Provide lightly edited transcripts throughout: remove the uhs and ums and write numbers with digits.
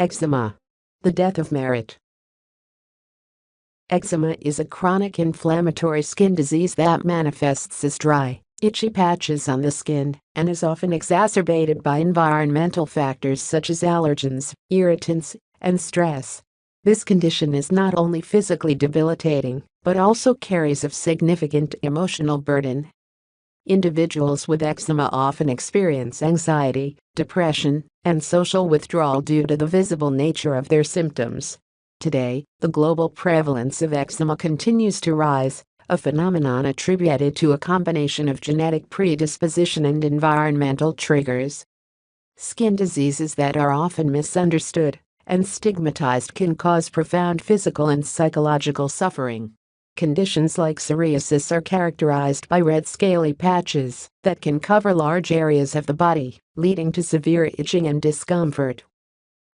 Eczema. The death of Marat. Eczema is a chronic inflammatory skin disease that manifests as dry, itchy patches on the skin and is often exacerbated by environmental factors such as allergens, irritants, and stress. This condition is not only physically debilitating but also carries a significant emotional burden. Individuals with eczema often experience anxiety, depression, and social withdrawal due to the visible nature of their symptoms. Today, the global prevalence of eczema continues to rise, a phenomenon attributed to a combination of genetic predisposition and environmental triggers. Skin diseases that are often misunderstood and stigmatized can cause profound physical and psychological suffering. Conditions like psoriasis are characterized by red scaly patches that can cover large areas of the body, leading to severe itching and discomfort.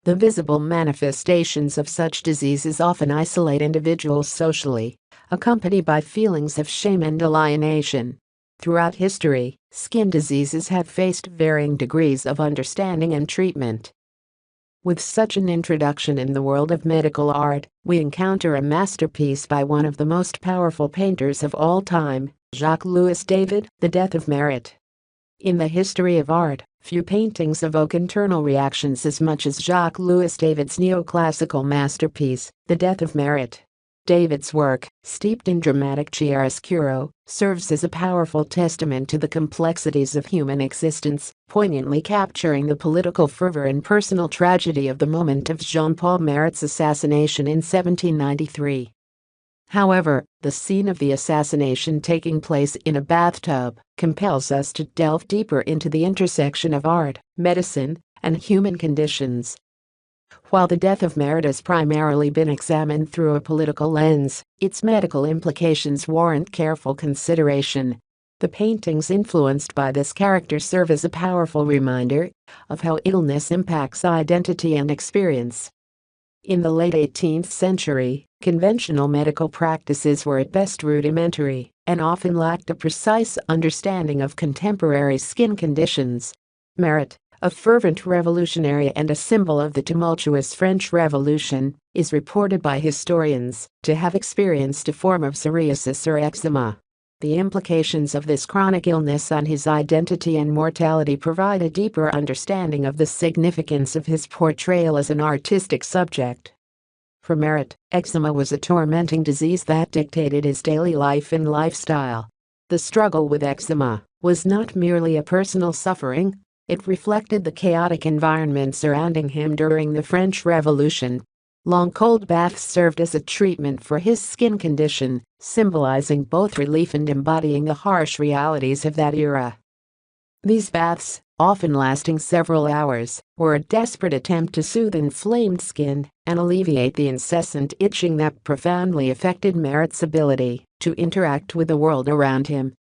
The visible manifestations of such diseases often isolate individuals socially, accompanied by feelings of shame and alienation. Throughout history, skin diseases have faced varying degrees of understanding and treatment. With such an introduction in the world of medical art, we encounter a masterpiece by one of the most powerful painters of all time, Jacques-Louis David, The Death of Marat. In the history of art, few paintings evoke internal reactions as much as Jacques-Louis David's neoclassical masterpiece, The Death of Marat. David's work, steeped in dramatic chiaroscuro, serves as a powerful testament to the complexities of human existence, poignantly capturing the political fervor and personal tragedy of the moment of Jean-Paul Marat's assassination in 1793. However, the scene of the assassination taking place in a bathtub compels us to delve deeper into the intersection of art, medicine, and human conditions. While the death of Marat has primarily been examined through a political lens, its medical implications warrant careful consideration. The paintings influenced by this character serve as a powerful reminder of how illness impacts identity and experience. In the late 18th century, conventional medical practices were at best rudimentary and often lacked a precise understanding of contemporary skin conditions. Marat, a fervent revolutionary and a symbol of the tumultuous French Revolution, is reported by historians to have experienced a form of psoriasis or eczema. The implications of this chronic illness on his identity and mortality provide a deeper understanding of the significance of his portrayal as an artistic subject. For Marat, eczema was a tormenting disease that dictated his daily life and lifestyle. The struggle with eczema was not merely a personal suffering. It reflected the chaotic environment surrounding him during the French Revolution. Long cold baths served as a treatment for his skin condition, symbolizing both relief and embodying the harsh realities of that era. These baths, often lasting several hours, were a desperate attempt to soothe inflamed skin and alleviate the incessant itching that profoundly affected Marat's ability to interact with the world around him.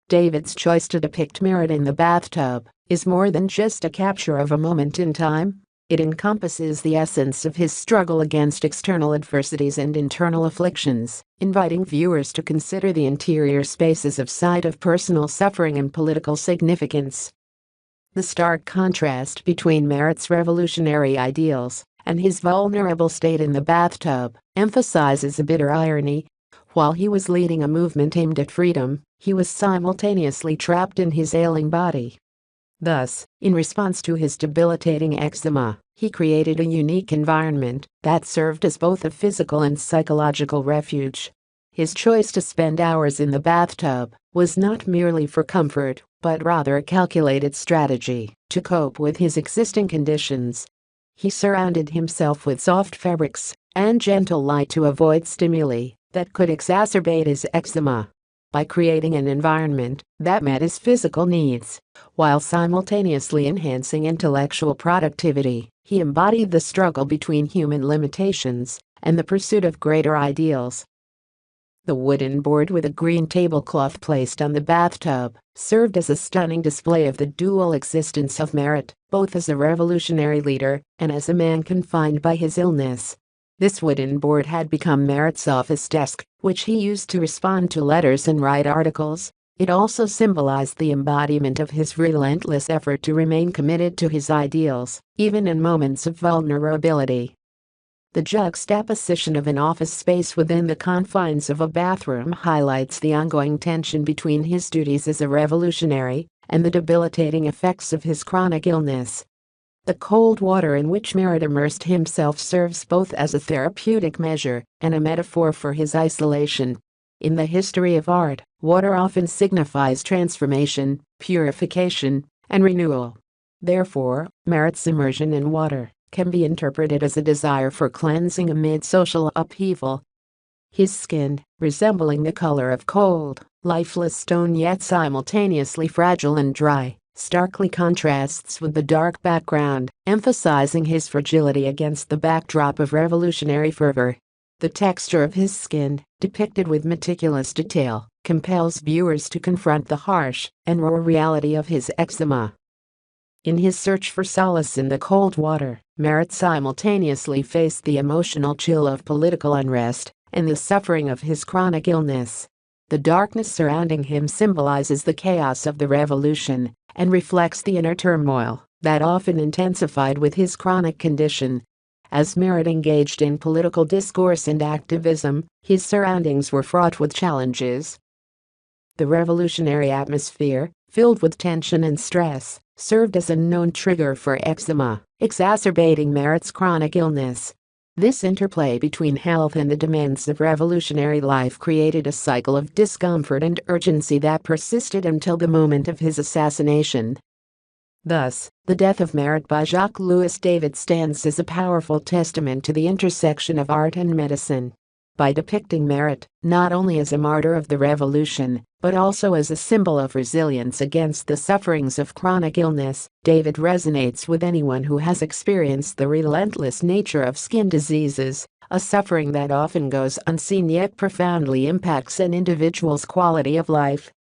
David's choice to depict Marat in the bathtub is more than just a capture of a moment in time. It encompasses the essence of his struggle against external adversities and internal afflictions, inviting viewers to consider the interior spaces of site of personal suffering and political significance. The stark contrast between Marat's revolutionary ideals and his vulnerable state in the bathtub emphasizes a bitter irony. While he was leading a movement aimed at freedom, he was simultaneously trapped in his ailing body. Thus, in response to his debilitating eczema, he created a unique environment that served as both a physical and psychological refuge. His choice to spend hours in the bathtub was not merely for comfort, but rather a calculated strategy to cope with his existing conditions. He surrounded himself with soft fabrics and gentle light to avoid stimuli that could exacerbate his eczema. By creating an environment that met his physical needs, while simultaneously enhancing intellectual productivity, he embodied the struggle between human limitations and the pursuit of greater ideals. The wooden board with a green tablecloth placed on the bathtub served as a stunning display of the dual existence of Marat, both as a revolutionary leader and as a man confined by his illness. This wooden board had become Marat's office desk, which he used to respond to letters and write articles. It also symbolized the embodiment of his relentless effort to remain committed to his ideals, even in moments of vulnerability. The juxtaposition of an office space within the confines of a bathroom highlights the ongoing tension between his duties as a revolutionary and the debilitating effects of his chronic illness. The cold water in which Marat immersed himself serves both as a therapeutic measure and a metaphor for his isolation. In the history of art, water often signifies transformation, purification, and renewal. Therefore, Marat's immersion in water can be interpreted as a desire for cleansing amid social upheaval. His skin, resembling the color of cold, lifeless stone yet simultaneously fragile and dry, starkly contrasts with the dark background, emphasizing his fragility against the backdrop of revolutionary fervor. The texture of his skin, depicted with meticulous detail, compels viewers to confront the harsh and raw reality of his eczema. In his search for solace in the cold water, Marat simultaneously faced the emotional chill of political unrest and the suffering of his chronic illness. The darkness surrounding him symbolizes the chaos of the revolution and reflects the inner turmoil that often intensified with his chronic condition. As Marat engaged in political discourse and activism, his surroundings were fraught with challenges. The revolutionary atmosphere, filled with tension and stress, served as a known trigger for eczema, exacerbating Marat's chronic illness. This interplay between health and the demands of revolutionary life created a cycle of discomfort and urgency that persisted until the moment of his assassination. Thus, The Death of Marat by Jacques-Louis David stands as a powerful testament to the intersection of art and medicine. By depicting Marat not only as a martyr of the revolution, but also as a symbol of resilience against the sufferings of chronic illness, David resonates with anyone who has experienced the relentless nature of skin diseases, a suffering that often goes unseen yet profoundly impacts an individual's quality of life.